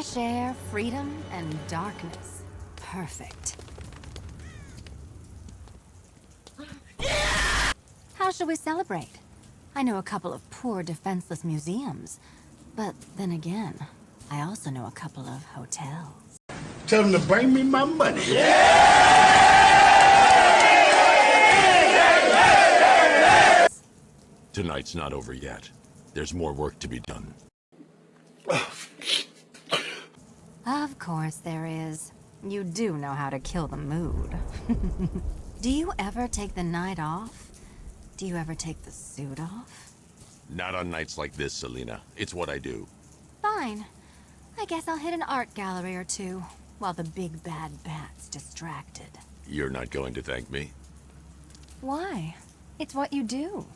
Fresh air, freedom, and darkness. Perfect. How shall we celebrate? I know a couple of poor, defenseless museums. But then again, I also know a couple of hotels. Tell them to bring me my money. Tonight's not over yet. There's more work to be done. Of course there is. You do know how to kill the mood. Do you ever take the night off? Do you ever take the suit off? Not on nights like this, Selina. It's what I do. Fine. I guess I'll hit an art gallery or two, while the big bad bat's distracted. You're not going to thank me? Why? It's what you do.